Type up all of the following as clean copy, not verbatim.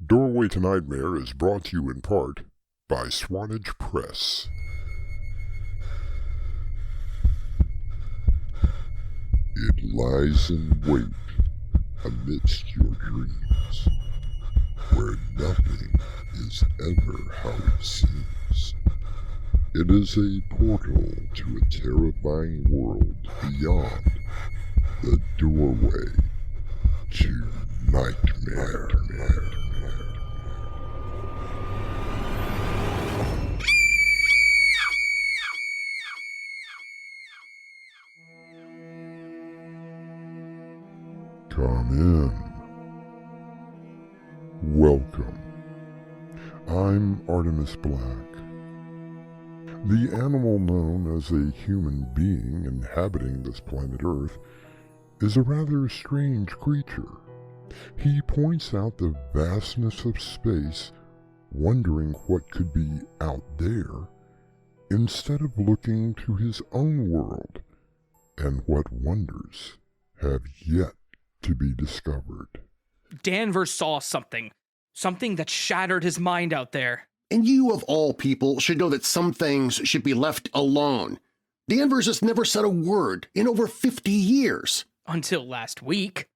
Doorway to Nightmare is brought to you in part by Swanage Press. It lies in wait amidst your dreams, where nothing is ever how it seems. It is a portal to a terrifying world beyond the doorway to nightmare. Come in. Welcome. I'm Artemis Black. The animal known as a human being inhabiting this planet Earth is a rather strange creature. He points out the vastness of space, wondering what could be out there, instead of looking to his own world and what wonders have yet to be discovered. Danvers saw something that shattered his mind out there. And you, of all people, should know that some things should be left alone. Danvers has never said a word in over 50 years. Until last week.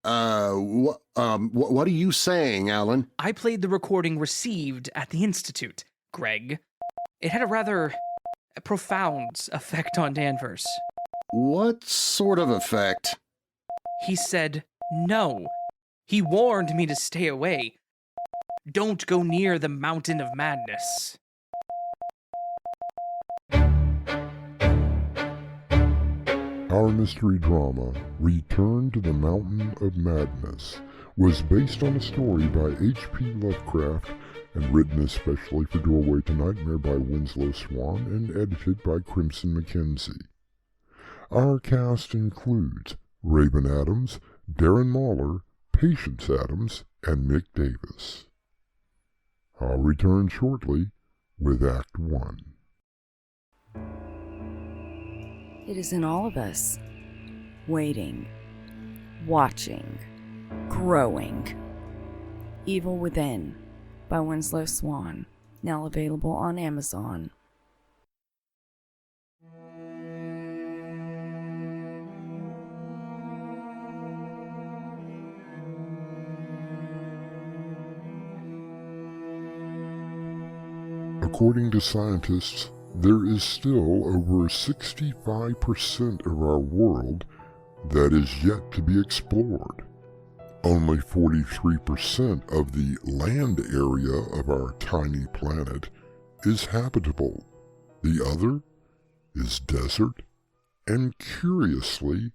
What are you saying, Alan? I played the recording received at the Institute, Greg. It had a rather profound effect on Danvers. What sort of effect? He said no. He warned me to stay away. Don't go near the Mountain of Madness. Our mystery drama, Return to the Mountain of Madness, was based on a story by H.P. Lovecraft and written especially for Doorway to Nightmare by Winslow Swan and edited by Crimson Mackenzie. Our cast includes Raven Adams, Darren Mahler, Patience Adams, and Mick Davis. I'll return shortly with Act 1. It is in all of us, waiting, watching, growing. Evil Within by Winslow Swan, now available on Amazon. According to scientists, there is still over 65% of our world that is yet to be explored. Only 43% of the land area of our tiny planet is habitable. The other is desert and, curiously,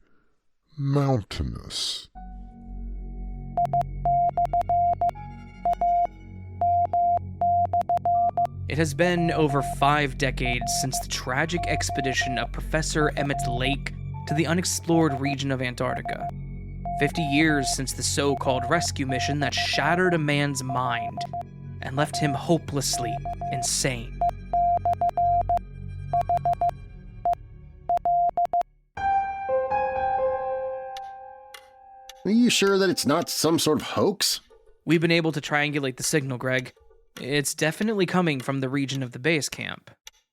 mountainous. It has been over 5 decades since the tragic expedition of Professor Emmett Lake to the unexplored region of Antarctica. 50 years since the so-called rescue mission that shattered a man's mind and left him hopelessly insane. Are you sure that it's not some sort of hoax? We've been able to triangulate the signal, Greg. It's definitely coming from the region of the base camp.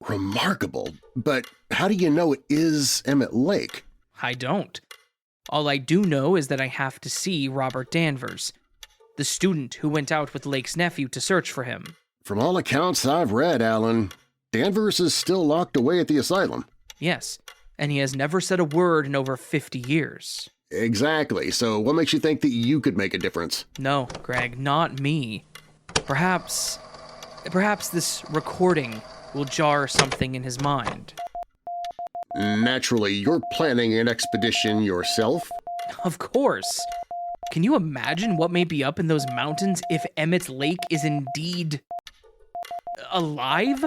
Remarkable. But how do you know it is Emmett Lake? I don't. All I do know is that I have to see Robert Danvers, the student who went out with Lake's nephew to search for him. From all accounts I've read, Alan, Danvers is still locked away at the asylum. Yes, and he has never said a word in over 50 years. Exactly, so what makes you think that you could make a difference? No, Greg, not me. Perhaps this recording will jar something in his mind. Naturally, you're planning an expedition yourself? Of course. Can you imagine what may be up in those mountains if Emmett Lake is indeed alive?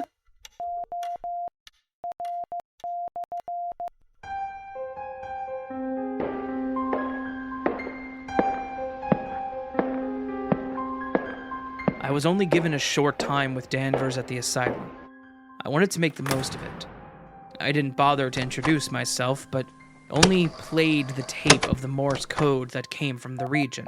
I was only given a short time with Danvers at the asylum. I wanted to make the most of it. I didn't bother to introduce myself, but only played the tape of the Morse code that came from the region.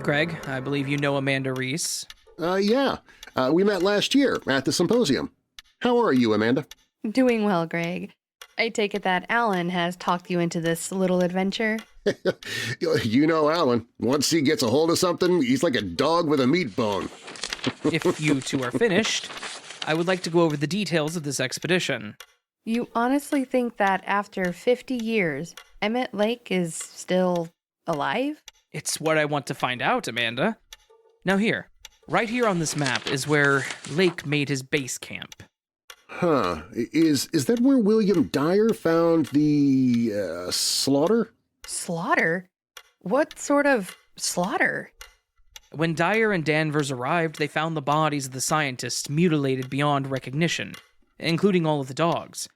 Greg, I believe you know Amanda Reese. Yeah. We met last year at the symposium. How are you, Amanda? Doing well, Greg. I take it that Alan has talked you into this little adventure? You know Alan. Once he gets a hold of something, he's like a dog with a meat bone. If you two are finished, I would like to go over the details of this expedition. You honestly think that after 50 years, Emmett Lake is still alive? It's what I want to find out, Amanda. Now here, right here on this map is where Lake made his base camp. Huh. Is that where William Dyer found the, slaughter? Slaughter? What sort of slaughter? When Dyer and Danvers arrived, they found the bodies of the scientists mutilated beyond recognition, including all of the dogs.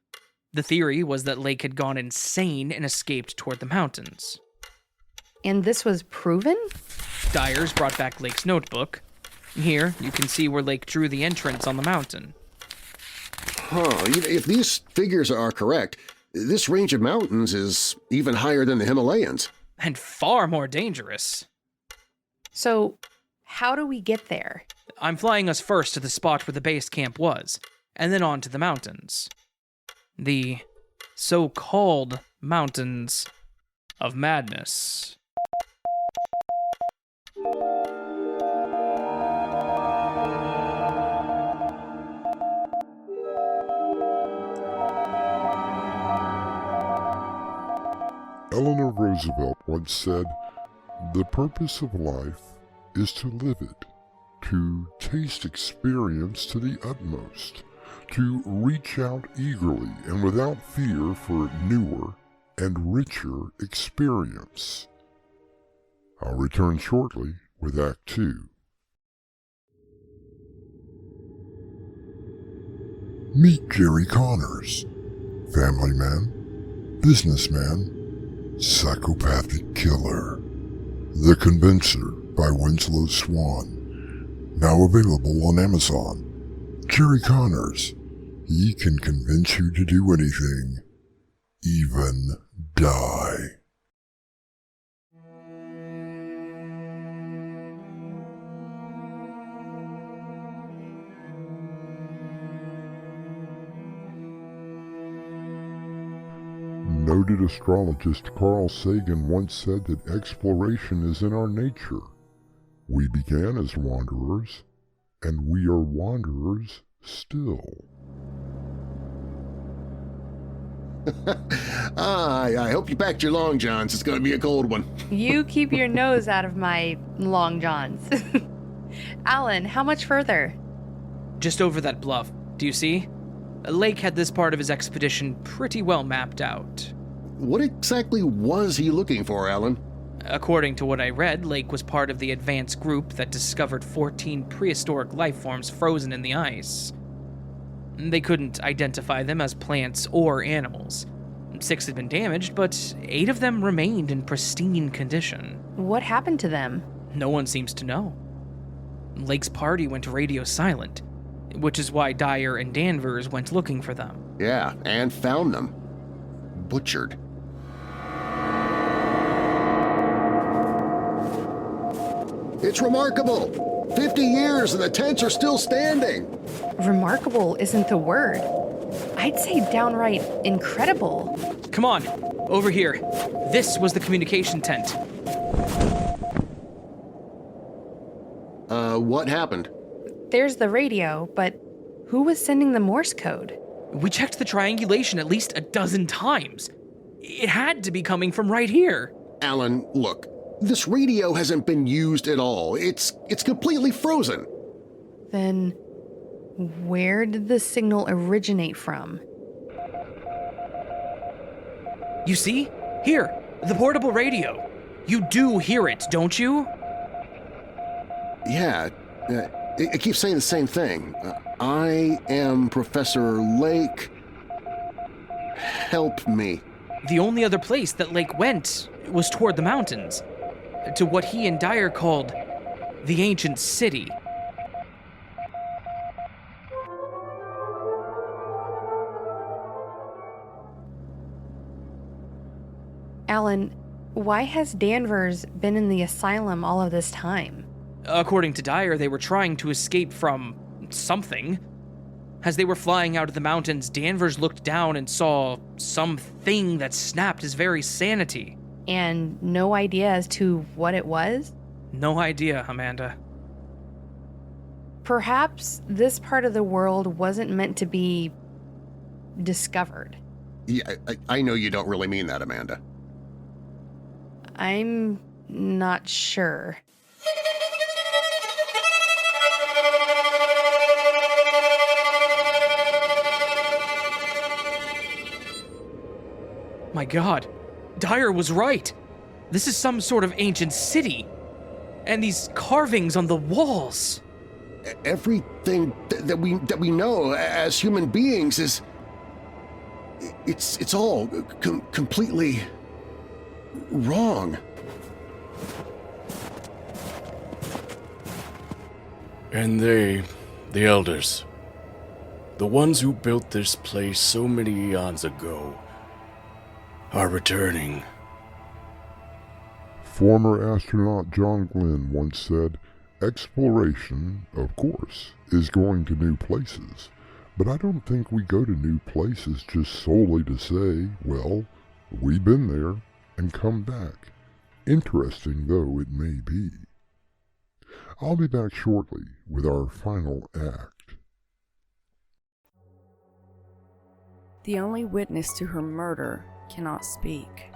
The theory was that Lake had gone insane and escaped toward the mountains. And this was proven? Dyers brought back Lake's notebook. Here, you can see where Lake drew the entrance on the mountain. Huh. If these figures are correct, this range of mountains is even higher than the Himalayas. And far more dangerous. So, how do we get there? I'm flying us first to the spot where the base camp was, and then on to the mountains. The so-called Mountains of Madness. Eleanor Roosevelt once said, "The purpose of life is to live it, to taste experience to the utmost, to reach out eagerly and without fear for newer and richer experience." I'll return shortly with Act 2. Meet Jerry Connors, family man, businessman, psychopathic killer. The Convincer by Winslow Swan, now available on Amazon. Jerry Connors, he can convince you to do anything, even die. Noted astrologist Carl Sagan once said that exploration is in our nature. We began as wanderers, and we are wanderers still. I hope you packed your long johns. It's going to be a cold one. You keep your nose out of my long johns. Alan, how much further? Just over that bluff, do you see? Lake had this part of his expedition pretty well mapped out. What exactly was he looking for, Alan? According to what I read, Lake was part of the advanced group that discovered 14 prehistoric life forms frozen in the ice. They couldn't identify them as plants or animals. 6 had been damaged, but 8 of them remained in pristine condition. What happened to them? No one seems to know. Lake's party went radio silent, which is why Dyer and Danvers went looking for them. Yeah, and found them. Butchered. It's remarkable! 50 years and the tents are still standing! Remarkable isn't the word. I'd say downright incredible. Come on, over here. This was the communication tent. What happened? There's the radio, but who was sending the Morse code? We checked the triangulation at least a dozen times. It had to be coming from right here. Alan, look. This radio hasn't been used at all. It's completely frozen. Then where did the signal originate from? You see? Here, the portable radio. You do hear it, don't you? Yeah, it keeps saying the same thing. I am Professor Lake. Help me. The only other place that Lake went was toward the mountains, to what he and Dyer called the ancient city. Alan, why has Danvers been in the asylum all of this time? According to Dyer, they were trying to escape from something. As they were flying out of the mountains, Danvers looked down and saw something that snapped his very sanity. And no idea as to what it was? No idea, Amanda. Perhaps this part of the world wasn't meant to be discovered. Yeah, I know you don't really mean that, Amanda. I'm not sure. My God, Dyer was right. This is some sort of ancient city. And these carvings on the walls. Everything that we know as human beings is... It's all completely wrong. And they, the elders, the ones who built this place so many eons ago, are returning. Former astronaut John Glenn once said, "Exploration, of course, is going to new places, but I don't think we go to new places just solely to say, well, we've been there, and come back, interesting though it may be." I'll be back shortly with our final act. The only witness to her murder cannot speak.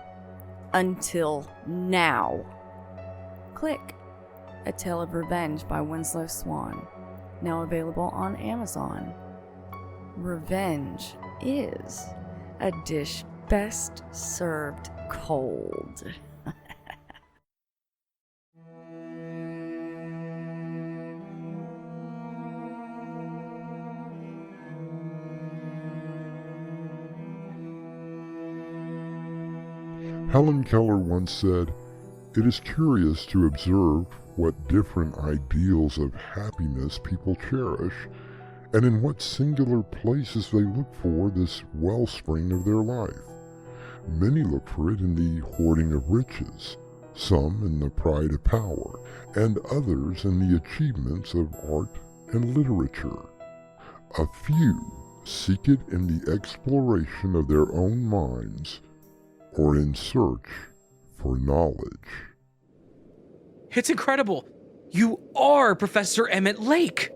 Until now. Click. A Tale of Revenge by Winslow Swan. Now available on Amazon. Revenge is a dish best served cold. Helen Keller once said, "It is curious to observe what different ideals of happiness people cherish, and in what singular places they look for this wellspring of their life. Many look for it in the hoarding of riches, some in the pride of power, and others in the achievements of art and literature. A few seek it in the exploration of their own minds, or in search for knowledge." It's incredible. You are Professor Emmett Lake.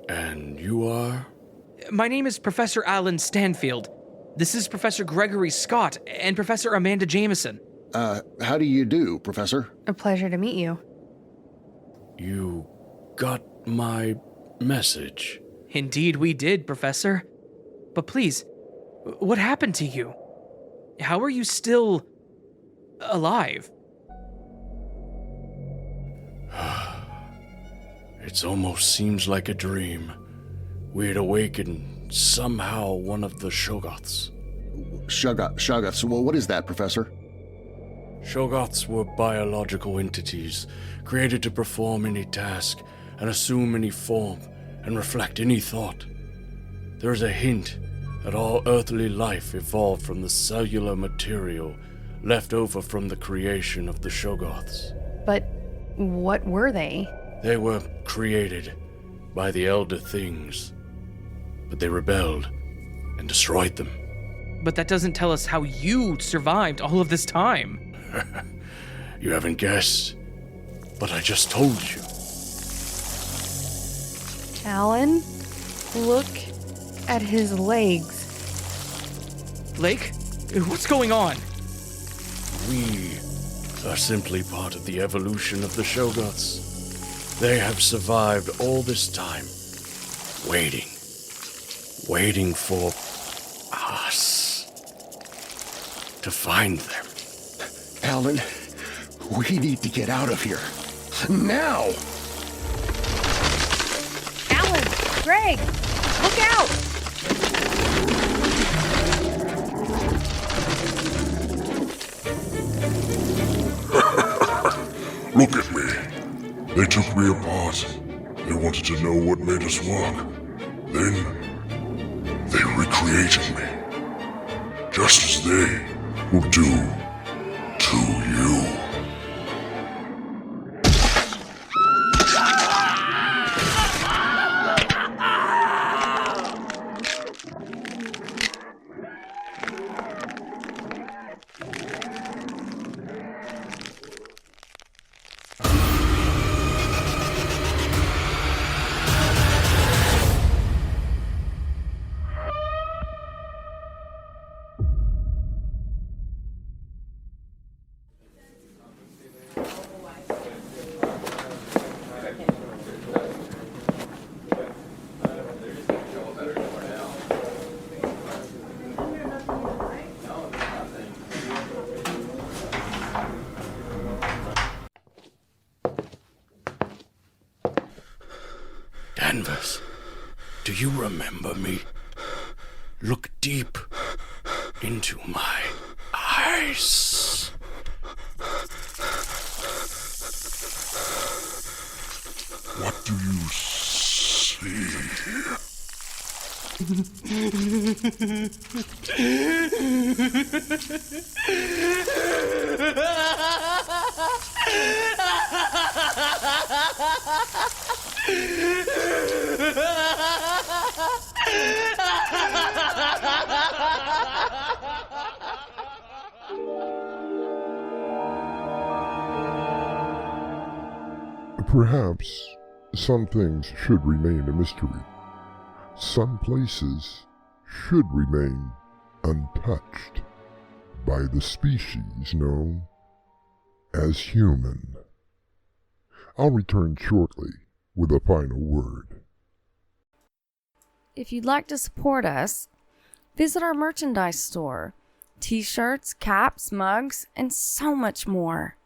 And you are? My name is Professor Alan Stanfield. This is Professor Gregory Scott and Professor Amanda Jameson. How do you do, Professor? A pleasure to meet you. You got my message? Indeed we did, Professor. But please, what happened to you? How are you still alive? It almost seems like a dream. We'd awakened somehow one of the Shoggoths. Shoggoths. Well, what is that, Professor? Shoggoths were biological entities created to perform any task and assume any form and reflect any thought. There is a hint that all earthly life evolved from the cellular material left over from the creation of the Shoggoths. But what were they? They were created by the Elder Things, but they rebelled and destroyed them. But that doesn't tell us how you survived all of this time. You haven't guessed, but I just told you. Alan, look at his legs. Lake, what's going on? We are simply part of the evolution of the Shoggoths. They have survived all this time, waiting for us to find them. Alan, we need to get out of here. Now! Alan! Greg! Look out! Look at me. They took me apart. They wanted to know what made us work. Then, they recreated me. Just as they will do to you. Danvers, do you remember me? Look deep into my eyes. What do you see? Perhaps some things should remain a mystery. Some places should remain untouched by the species known as human. I'll return shortly with a final word. If you'd like to support us, visit our merchandise store. T-shirts, caps, mugs, and so much more.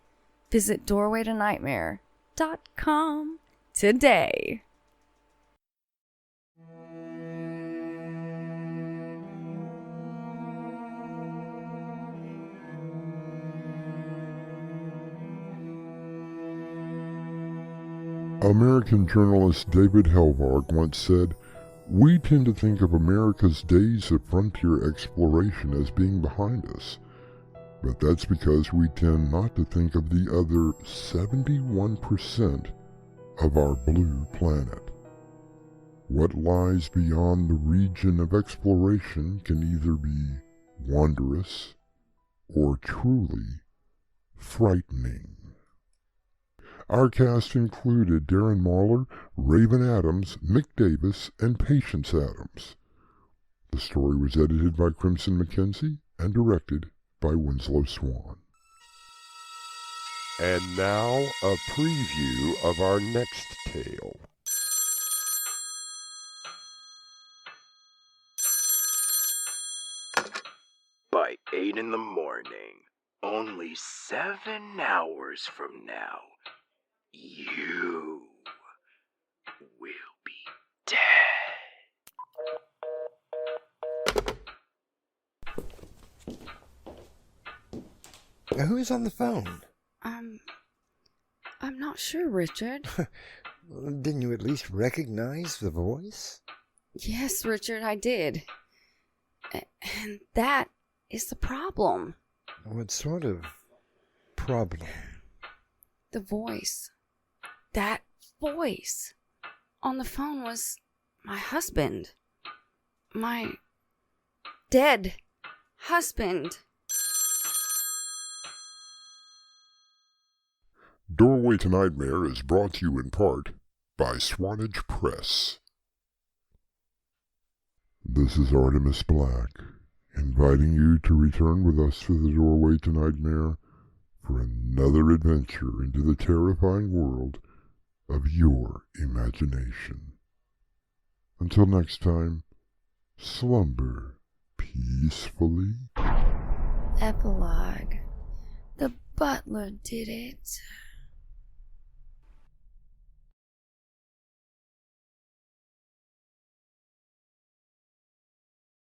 Visit doorwaytonightmare.com today. American journalist David Helvarg once said, "We tend to think of America's days of frontier exploration as being behind us, but that's because we tend not to think of the other 71% of our blue planet. What lies beyond the region of exploration can either be wondrous or truly frightening." Our cast included Darren Marlar, Raven Adams, Mick Davis, and Patience Adams. The story was edited by Crimson McKenzie and directed by Winslow Swan. And now, a preview of our next tale. By 8 in the morning, only 7 hours from now, you will be dead. Who's on the phone? I'm not sure, Richard. Didn't you at least recognize the voice? Yes, Richard, I did. And that is the problem. What sort of problem? The voice. That voice on the phone was my husband. My dead husband. Doorway to Nightmare is brought to you in part by Swanage Press. This is Artemis Black, inviting you to return with us to the Doorway to Nightmare for another adventure into the terrifying world of your imagination. Until next time, slumber peacefully. Epilogue. The butler did it.